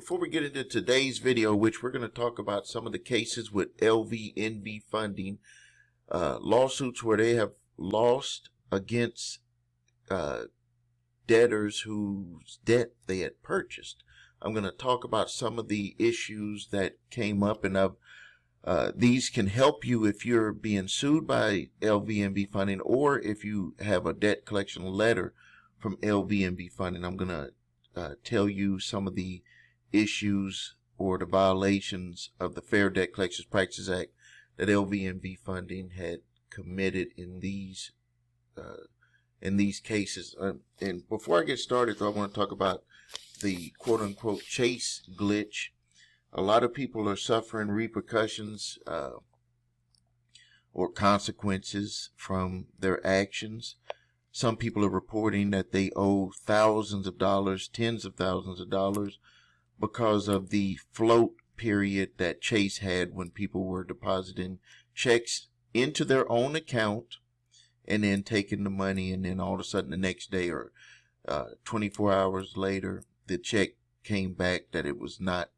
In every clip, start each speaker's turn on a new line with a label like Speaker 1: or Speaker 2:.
Speaker 1: before we get into today's video, which we're going to talk about some of the cases with Lvnv funding, lawsuits where they have lost against debtors whose debt they had purchased. I'm going to talk about some of the issues that came up, and these can help you if you're being sued by Lvnv funding, or if you have a debt collection letter from Lvnv funding. I'm going to tell you some of the issues or the violations of the Fair Debt Collections Practices Act that Lvnv funding had committed in these cases. And before I get started, I want to talk about the quote-unquote Chase glitch. A lot of people are suffering repercussions or consequences from their actions. Some people are reporting that they owe thousands of dollars, tens of thousands of dollars, because of the float period that Chase had when people were depositing checks into their own account and then taking the money, and then all of a sudden the next day or 24 hours later, the check came back that it was not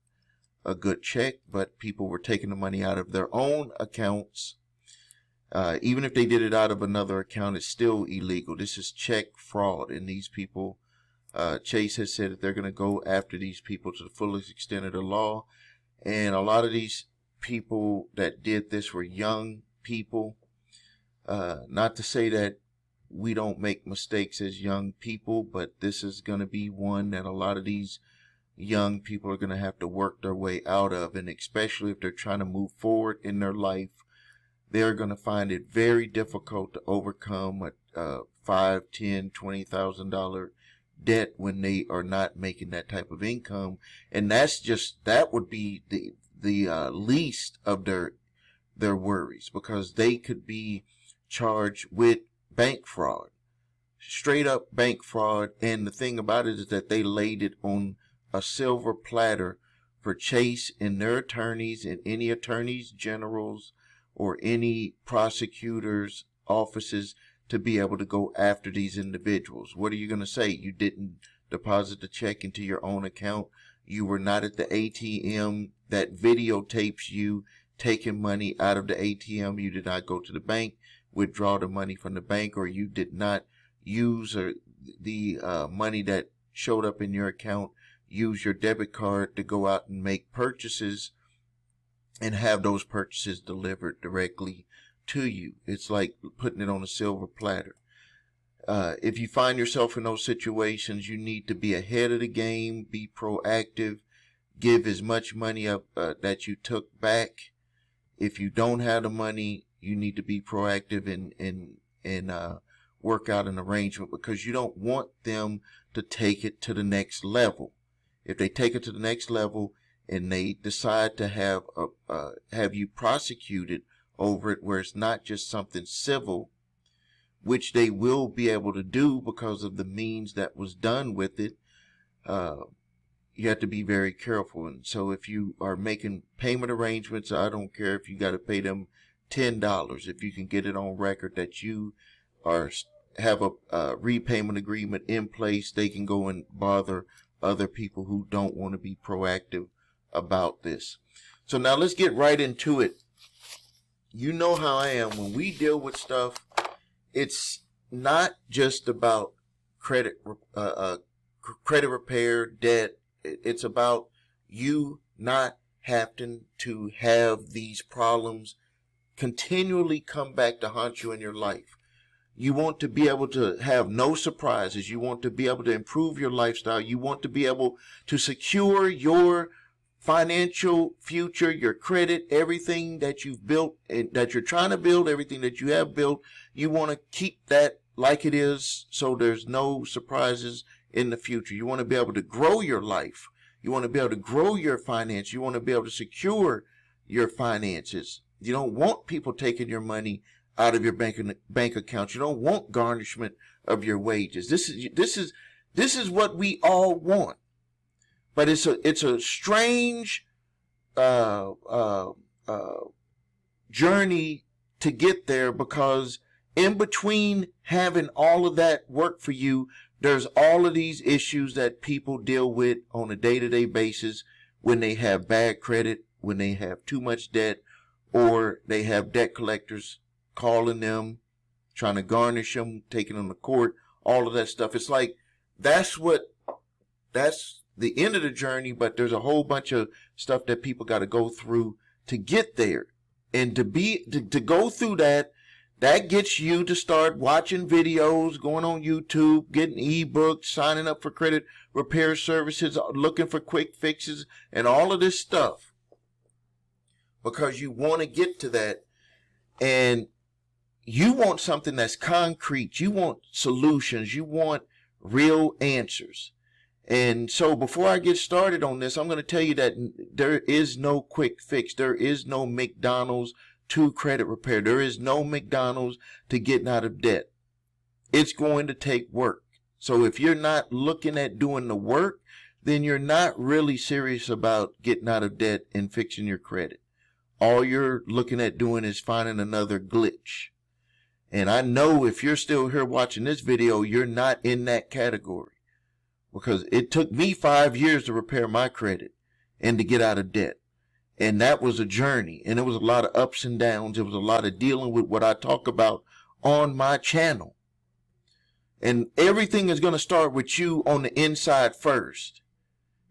Speaker 1: a good check, but people were taking the money out of their own accounts. Even if they did it out of another account, it's still illegal. This is check fraud, and these people, Chase has said that they're going to go after these people to the fullest extent of the law. And a lot of these people that did this were young people. Not to say that we don't make mistakes as young people, but this is going to be one that a lot of these young people are going to have to work their way out of, and especially if they're trying to move forward in their life, they're going to find it very difficult to overcome a $5,000, $10,000, $20,000 debt when they are not making that type of income. And that would be the least of their worries, because they could be charged with bank fraud, straight up bank fraud. And the thing about it is that they laid it on a silver platter for Chase and their attorneys and any attorneys generals or any prosecutors' offices to be able to go after these individuals. What are you going to say? You didn't deposit the check into your own account. You were not at the ATM that videotapes you taking money out of the ATM. You did not go to the bank, withdraw the money from the bank, or you did not use the money that showed up in your account, use your debit card to go out and make purchases and have those purchases delivered directly to you. It's like putting it on a silver platter. If you find yourself in those situations, you need to be ahead of the game, be proactive, give as much money up that you took back. If you don't have the money, you need to be proactive and work out an arrangement, because you don't want them to take it to the next level. If they take it to the next level and they decide to have you prosecuted over it, where it's not just something civil, which they will be able to do because of the means that was done with it, you have to be very careful. And so if you are making payment arrangements, I don't care if you got to pay them $10. If you can get it on record that you have a repayment agreement in place, they can go and bother other people who don't want to be proactive about this. So now let's get right into it. You know how I am. When we deal with stuff, it's not just about credit repair, debt. It's about you not having to have these problems continually come back to haunt you in your life. You want to be able to have no surprises. You want to be able to improve your lifestyle. You want to be able to secure your financial future, your credit, everything that you've built and that you're trying to build, everything that you have built. You want to keep that like it is, so there's no surprises in the future. You want to be able to grow your life. You want to be able to grow your finance. You want to be able to secure your finances. You don't want people taking your money out of your bank account. You don't want garnishment of your wages. This is what we all want. But it's a strange journey to get there, because in between having all of that work for you, There's all of these issues that people deal with on a day-to-day basis when they have bad credit, when they have too much debt, or they have debt collectors calling them, trying to garnish them, taking them to court, all of that stuff. It's like that's the end of the journey, but there's a whole bunch of stuff that people got to go through to get there. And to go through that gets you to start watching videos, going on YouTube, getting ebooks, signing up for credit repair services, looking for quick fixes, and all of this stuff. Because you want to get to that, and you want something that's concrete. You want solutions. You want real answers. And so before I get started on this, I'm going to tell you that there is no quick fix. There is no McDonald's to credit repair. There is no McDonald's to getting out of debt. It's going to take work. So if you're not looking at doing the work, then you're not really serious about getting out of debt and fixing your credit. All you're looking at doing is finding another glitch. And I know if you're still here watching this video, you're not in that category. Because it took me 5 years to repair my credit and to get out of debt. And that was a journey. And it was a lot of ups and downs. It was a lot of dealing with what I talk about on my channel. And everything is going to start with you on the inside first.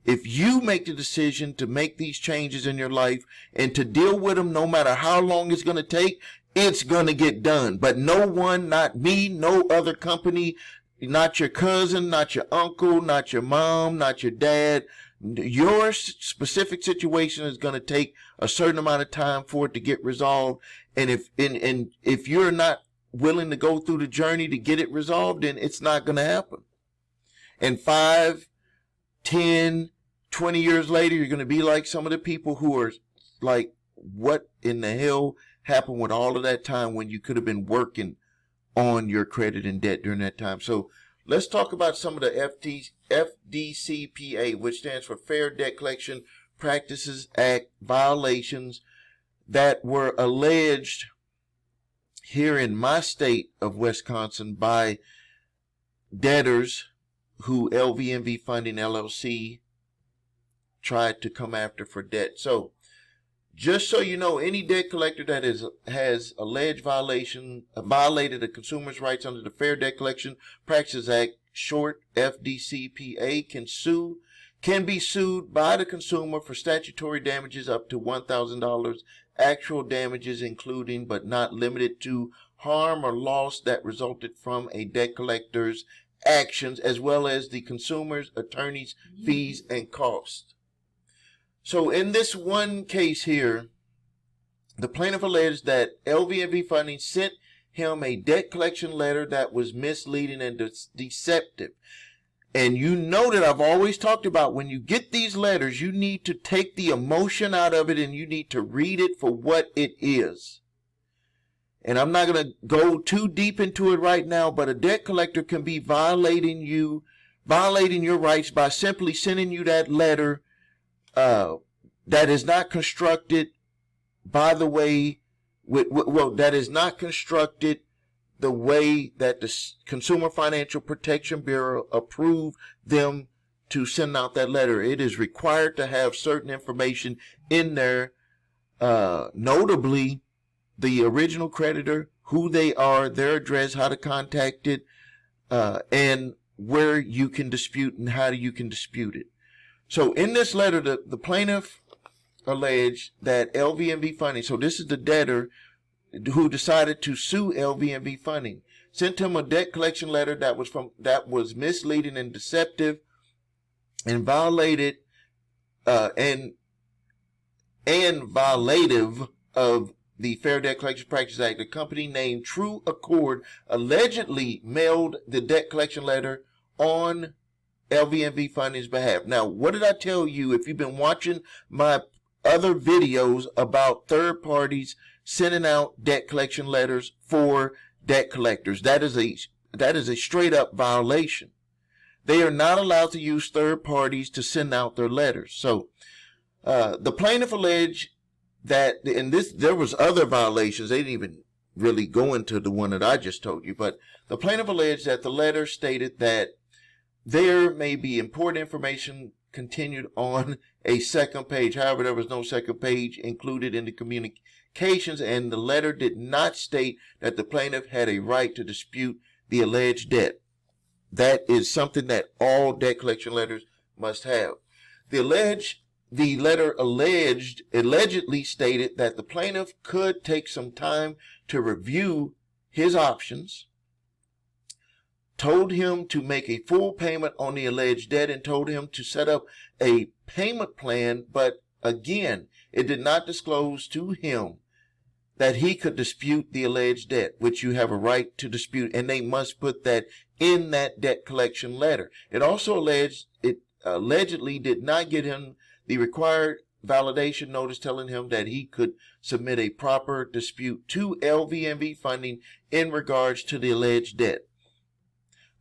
Speaker 1: If you make the decision to make these changes in your life and to deal with them no matter how long it's going to take, it's going to get done. But no one, not me, no other company, not your cousin, not your uncle, not your mom, not your dad. Your specific situation is going to take a certain amount of time for it to get resolved. And if you're not willing to go through the journey to get it resolved, then it's not going to happen. And 5, 10, 20 years later, you're going to be like some of the people who are like, what in the hell happened with all of that time when you could have been working on your credit and debt during that time? So let's talk about some of the Fdcpa, which stands for Fair Debt Collection Practices Act violations that were alleged here in my state of Wisconsin by debtors who Lvnv Funding LLC tried to come after for debt. So just so you know, any debt collector that has alleged violated a consumer's rights under the Fair Debt Collection Practices Act, short Fdcpa, can be sued by the consumer for statutory damages up to $1,000, actual damages including but not limited to harm or loss that resulted from a debt collector's actions, as well as the consumer's attorney's fees and costs. So in this one case here, the plaintiff alleged that Lvnv Funding sent him a debt collection letter that was misleading and deceptive. And you know that I've always talked about when you get these letters, you need to take the emotion out of it and you need to read it for what it is. And I'm not going to go too deep into it right now, but a debt collector can be violating your rights by simply sending you that letter that is not constructed by the way, that is not constructed the way that the Consumer Financial Protection Bureau approved them to send out that letter. It is required to have certain information in there, notably the original creditor, who they are, their address, how to contact it, and where you can dispute and how you can dispute it. So in this letter, the plaintiff alleged that Lvnv Funding, so this is the debtor who decided to sue Lvnv Funding, sent him a debt collection letter that was misleading and deceptive and violated and violative of the Fair Debt Collection Practices Act. The company named True Accord allegedly mailed the debt collection letter on Lvnv Funding's behalf. Now, what did I tell you if you've been watching my other videos about third parties sending out debt collection letters for debt collectors? That is a straight up violation. They are not allowed to use third parties to send out their letters. So the plaintiff alleged that, and there was other violations. They didn't even really go into the one that I just told you, but the plaintiff alleged that the letter stated that there may be important information continued on a second page. However, there was no second page included in the communications, and the letter did not state that the plaintiff had a right to dispute the alleged debt. That is something that all debt collection letters must have. The letter allegedly stated that the plaintiff could take some time to review his options, told him to make a full payment on the alleged debt, and told him to set up a payment plan, but again, it did not disclose to him that he could dispute the alleged debt, which you have a right to dispute, and they must put that in that debt collection letter. It also allegedly did not get him the required validation notice telling him that he could submit a proper dispute to Lvnv funding in regards to the alleged debt.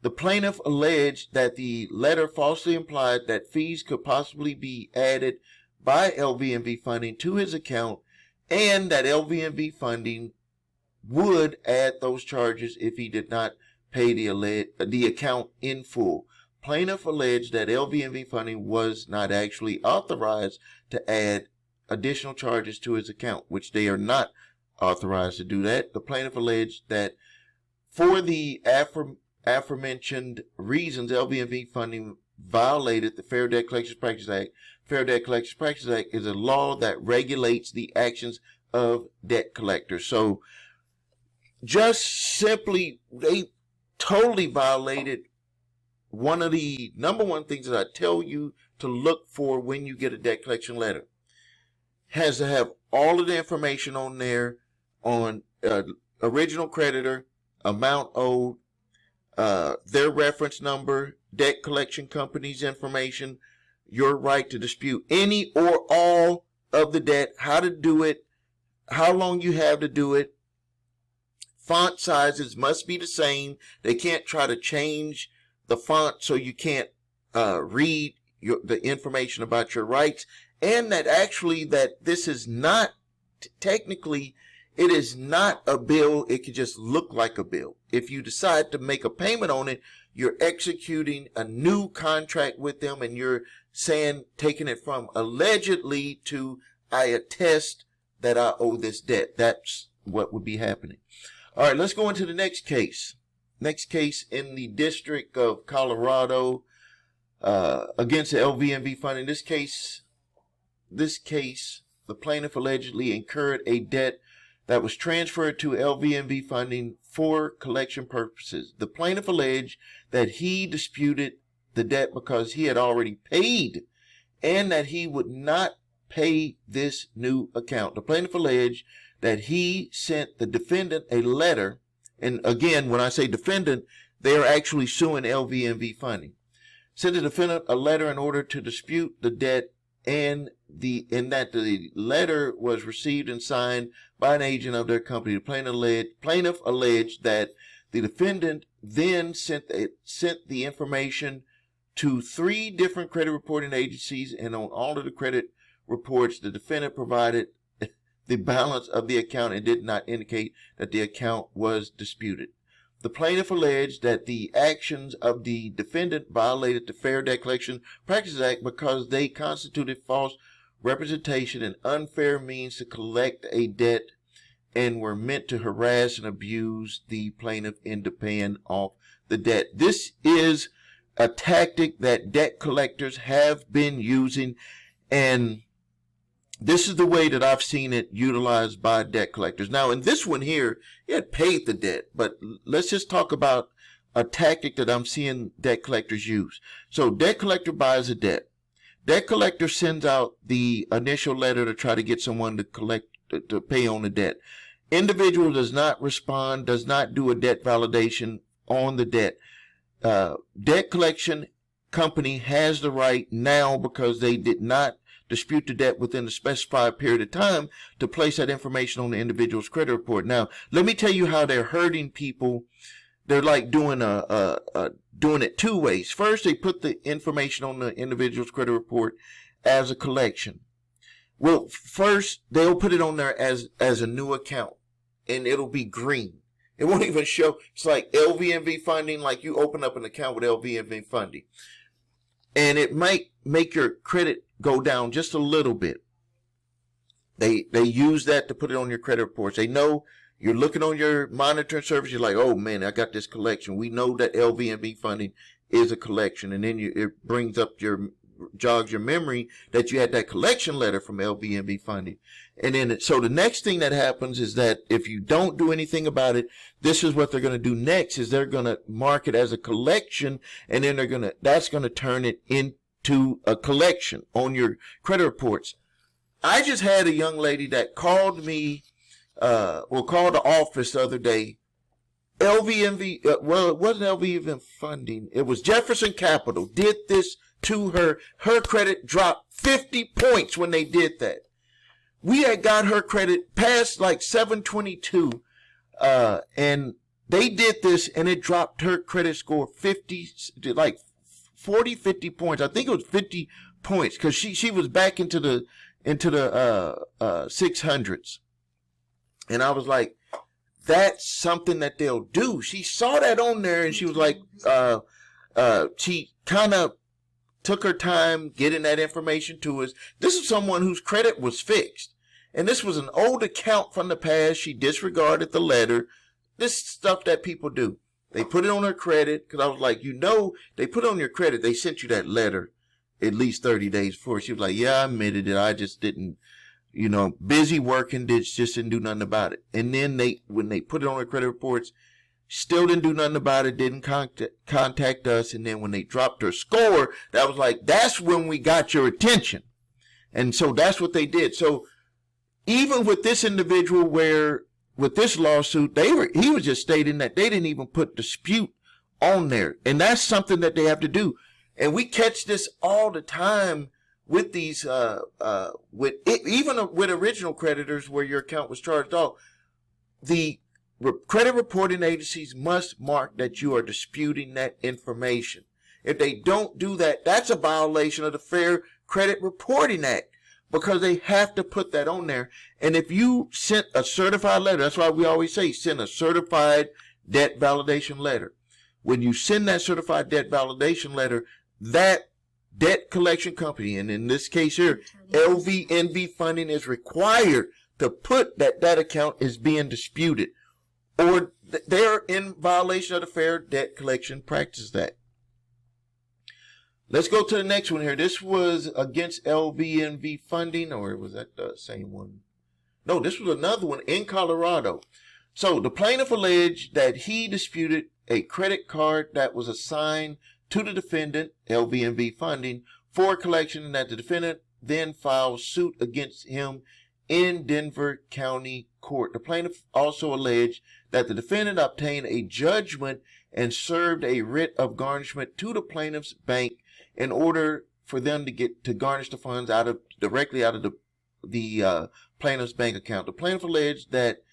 Speaker 1: The plaintiff alleged that the letter falsely implied that fees could possibly be added by Lvnv funding to his account, and that Lvnv funding would add those charges if he did not pay the account in full. Plaintiff alleged that Lvnv funding was not actually authorized to add additional charges to his account, which they are not authorized to do that. The plaintiff alleged that for the aforementioned reasons, Lvnv funding violated the Fair Debt Collection Practices Act. Fair Debt Collection Practices Act is a law that regulates the actions of debt collectors. So just simply, they totally violated one of the number one things that I tell you to look for when you get a debt collection letter. Has to have all of the information on there on original creditor, amount owed, their reference number, debt collection company's information, your right to dispute any or all of the debt, how to do it, how long you have to do it. Font sizes must be the same. They can't try to change the font so you can't read the information about your rights. And that actually that this is not, technically, it is not a bill. It could just look like a bill. If you decide to make a payment on it, you're executing a new contract with them, and you're saying, taking it from allegedly to I attest that I owe this debt. That's what would be happening. All right, let's go into the next case. Next case in the District of Colorado against the Lvnv funding. This case, the plaintiff allegedly incurred a debt that was transferred to Lvnv funding for collection purposes. The plaintiff alleged that he disputed the debt because he had already paid and that he would not pay this new account. The plaintiff alleged that he sent the defendant a letter, and again, when I say defendant, they are actually suing Lvnv funding. Sent the defendant a letter in order to dispute the debt, and that the letter was received and signed by an agent of their company. The plaintiff alleged that the defendant then sent the information to 3 different credit reporting agencies, and on all of the credit reports, the defendant provided the balance of the account and did not indicate that the account was disputed. The plaintiff alleged that the actions of the defendant violated the Fair Debt Collection Practices Act because they constituted false representation and unfair means to collect a debt and were meant to harass and abuse the plaintiff into paying off the debt. This is a tactic that debt collectors have been using, and this is the way that I've seen it utilized by debt collectors. Now, in this one here, he had paid the debt, but let's just talk about a tactic that I'm seeing debt collectors use. So, debt collector buys a debt. Debt collector sends out the initial letter to try to get someone to pay on the debt. Individual does not respond, does not do a debt validation on the debt. Debt collection company has the right now, because they did not dispute the debt within the specified period of time, to place that information on the individual's credit report. Now, let me tell you how they're hurting people. They're like doing it 2 ways. First, they put the information on the individual's credit report as a collection. Well, first, they'll put it on there as a new account, and it'll be green. It won't even show. It's like Lvnv funding, like you open up an account with Lvnv funding. And it might make your credit go down just a little bit. They use that to put it on your credit reports. They know you're looking on your monitoring service. You're like, oh man, I got this collection. We know that Lvnv funding is a collection. And then it brings up jogs your memory that you had that collection letter from Lvnv funding. And then, so the next thing that happens is that if you don't do anything about it, this is what they're going to do next, is they're going to mark it as a collection, and then that's going to turn it into a collection on your credit reports. I just had a young lady that called me, called the office the other day. Lvnv, well, it wasn't Lvnv funding. It was Jefferson Capital did this to her. Her credit dropped 50 points when they did that. We had got her credit past like 722, and they did this, and it dropped her credit score 50 points. I think it was 50 points, because she was back into the 600s. And I was like, that's something that they'll do. She saw that on there, and she was like, she kind of took her time getting that information to us. This is someone whose credit was fixed. And this was an old account from the past. She disregarded the letter. This stuff that people do. They put it on her credit, because I was like, they put it on your credit. They sent you that letter at least 30 days before. She was like, yeah, I admitted it. I just didn't, busy working, just didn't do nothing about it. And then when they put it on her credit reports, still didn't do nothing about it, didn't contact us. And then when they dropped her score, that was like, that's when we got your attention. And so that's what they did. So even with this individual, with this lawsuit, he was just stating that they didn't even put dispute on there. And that's something that they have to do. And we catch this all the time with these, even with original creditors where your account was charged off. The credit reporting agencies must mark that you are disputing that information. If they don't do that, that's a violation of the Fair Credit Reporting Act, because they have to put that on there. And if you sent a certified letter, that's why we always say send a certified debt validation letter. When you send that certified debt validation letter, that debt collection company, and in this case here, Lvnv funding, is required to put that account is being disputed, or they're in violation of the Fair Debt Collection Practices Act. Let's go to the next one here. This was against Lvnv funding, or was that the same one? No, this was another one in Colorado. So the plaintiff alleged that he disputed a credit card that was assigned to the defendant, Lvnv funding, for collection, and that the defendant then filed suit against him in Denver County Court. The plaintiff also alleged that the defendant obtained a judgment and served a writ of garnishment to the plaintiff's bank in order for them to garnish the funds directly out of the plaintiff's bank account. The plaintiff alleged that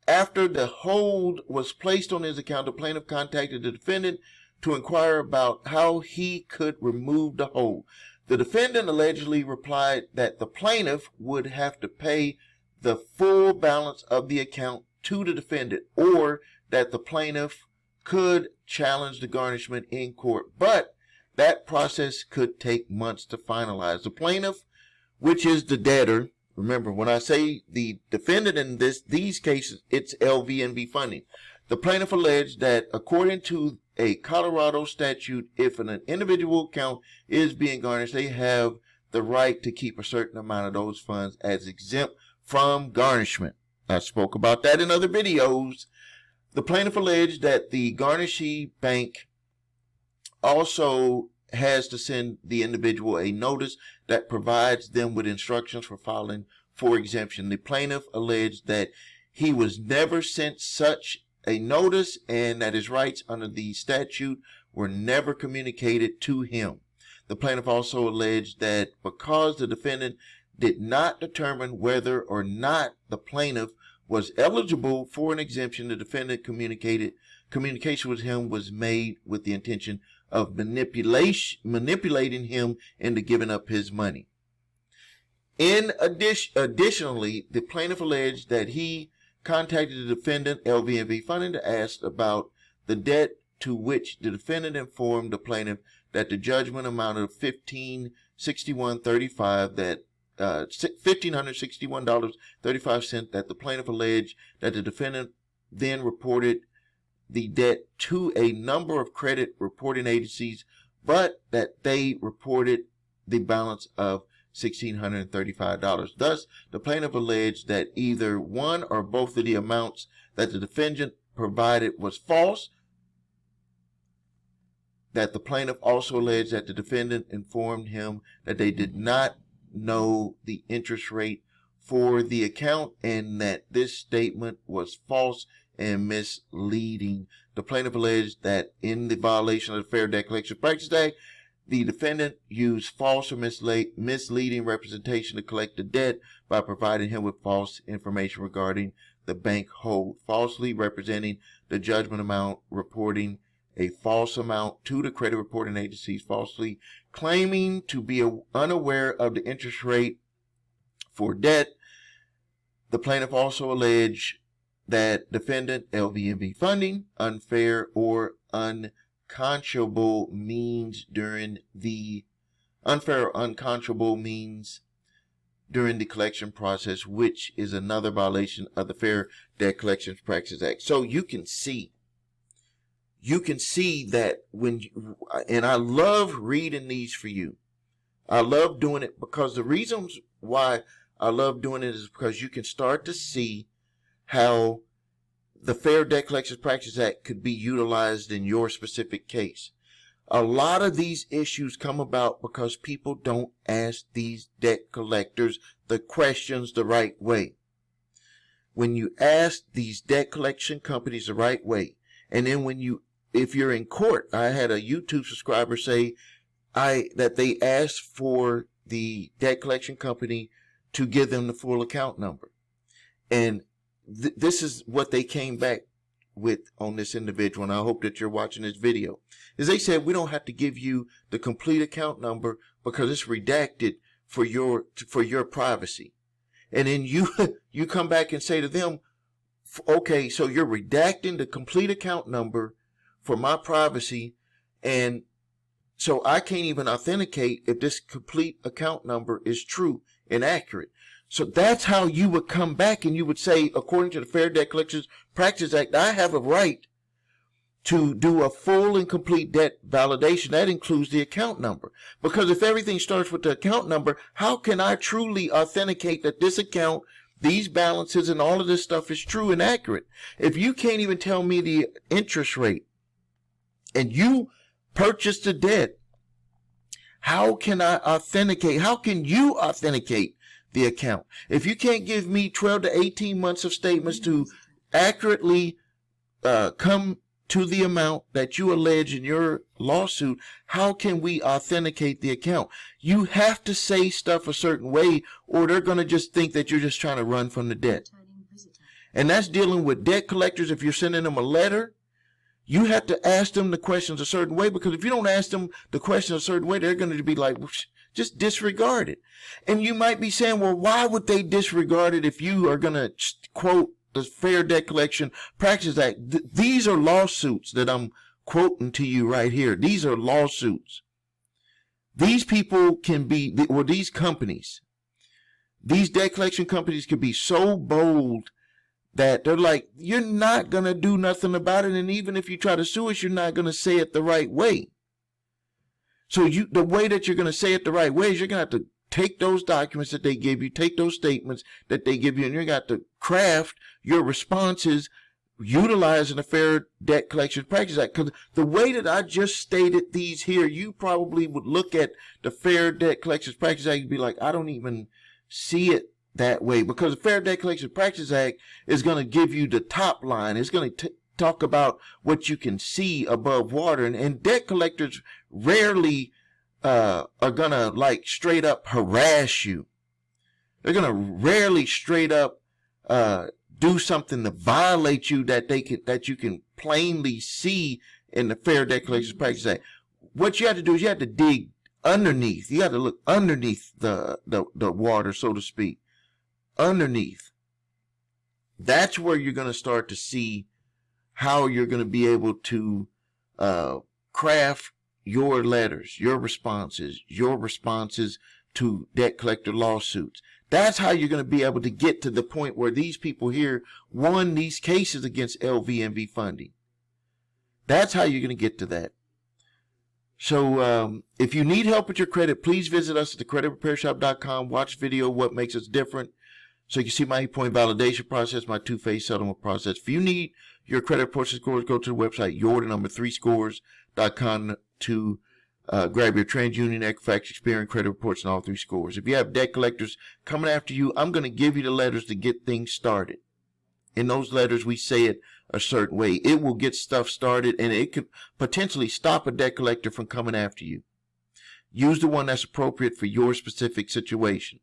Speaker 1: after the hold was placed on his account, the plaintiff contacted the defendant to inquire about how he could remove the hold. The defendant allegedly replied that the plaintiff would have to pay the full balance of the account to the defendant, or that the plaintiff could challenge the garnishment in court, but that process could take months to finalize. The plaintiff, which is the debtor, remember when I say the defendant in these cases, it's Lvnv funding. The plaintiff alleged that according to a Colorado statute, if an individual account is being garnished, they have the right to keep a certain amount of those funds as exempt from garnishment. I spoke about that in other videos. The plaintiff alleged that the garnishee bank also has to send the individual a notice that provides them with instructions for filing for exemption. The plaintiff alleged that he was never sent such a notice and that his rights under the statute were never communicated to him. The plaintiff also alleged that because the defendant did not determine whether or not the plaintiff was eligible for an exemption, the defendant communication with him was made with the intention of manipulating him into giving up his money. Additionally, the plaintiff alleged that he contacted the defendant, Lvnv Funding, to ask about the debt, to which the defendant informed the plaintiff that the judgment amount of $1,561.35 that $1,561.35 that the plaintiff alleged that the defendant then reported the debt to a number of credit reporting agencies, but that they reported the balance of $1,635. Thus, the plaintiff alleged that either one or both of the amounts that the defendant provided was false. That the plaintiff also alleged that the defendant informed him that they did not know the interest rate for the account and that this statement was false and misleading. The plaintiff alleged that in the violation of the Fair Debt Collection Practices Act, the defendant used false or misleading representation to collect the debt by providing him with false information regarding the bank hold, falsely representing the judgment amount, reporting a false amount to the credit reporting agencies, falsely claiming to be unaware of the interest rate for debt. The plaintiff also alleged that defendant Lvnv Funding unfair or unconscionable means during the collection process, which is another violation of the Fair Debt Collection Practices Act. So you can see that and I love reading these for you. I love doing it because the reasons why I love doing it is because you can start to see how the Fair Debt Collection Practices Act could be utilized in your specific case. A lot of these issues come about because people don't ask these debt collectors the questions the right way. When you ask these debt collection companies the right way, and then if you're in court, I had a YouTube subscriber say that they asked for the debt collection company to give them the full account number. And this is what they came back with on this individual, and I hope that you're watching this video, is they said, we don't have to give you the complete account number because it's redacted for your privacy. And then you come back and say to them, okay, so you're redacting the complete account number for my privacy, and so I can't even authenticate if this complete account number is true and accurate. So that's how you would come back and you would say, according to the Fair Debt Collection Practices Act, I have a right to do a full and complete debt validation. That includes the account number. Because if everything starts with the account number, how can I truly authenticate that this account, these balances, and all of this stuff is true and accurate? If you can't even tell me the interest rate and you purchased the debt, how can I authenticate? How can you authenticate the account? If you can't give me 12 to 18 months of statements to accurately come to the amount that you allege in your lawsuit, how can we authenticate the account? You have to say stuff a certain way, or they're going to just think that you're just trying to run from the debt. And that's dealing with debt collectors. If you're sending them a letter, you have to ask them the questions a certain way, because if you don't ask them the questions a certain way, they're going to be like, just disregard it. And you might be saying, well, why would they disregard it if you are going to quote the Fair Debt Collection Practices Act? These are lawsuits that I'm quoting to you right here. These are lawsuits. These people can be, or these companies, these debt collection companies can be so bold that they're like, you're not going to do nothing about it. And even if you try to sue us, you're not going to say it the right way. So the way that you're going to say it the right way is you're going to have to take those documents that they give you, take those statements that they give you, and you're going to have to craft your responses utilizing the Fair Debt Collection Practices Act. Because the way that I just stated these here, you probably would look at the Fair Debt Collection Practices Act and be like, I don't even see it that way, because the Fair Debt Collection Practices Act is going to give you the top line. It's going to talk about what you can see above water, and debt collectors rarely are going to like straight up harass you. They're going to rarely straight up do something to violate you that you can plainly see in the Fair Debt Collection Practices Act. What you have to do is you have to dig underneath. You have to look underneath the water, so to speak. Underneath. That's where you're going to start to see how you're going to be able to craft your letters, your responses to debt collector lawsuits. That's how you're going to be able to get to the point where these people here won these cases against Lvnv funding. That's how you're going to get to that. So if you need help with your credit, please visit us at thecreditrepairshop.com. Watch video, What Makes Us Different, so you can see my 8-point validation process, my 2-phase settlement process. If you need your credit reports and scores, go to the website, your3scores.com to grab your TransUnion, Equifax, Experian credit reports and all 3 scores. If you have debt collectors coming after you, I'm going to give you the letters to get things started. In those letters, we say it a certain way. It will get stuff started, and it could potentially stop a debt collector from coming after you. Use the one that's appropriate for your specific situation.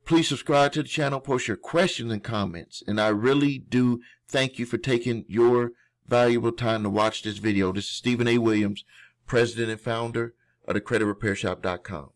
Speaker 1: Please subscribe to the channel, post your questions and comments, and I really do thank you for taking your valuable time to watch this video. This is Stephen A. Williams, President and Founder of thecreditrepairshop.com.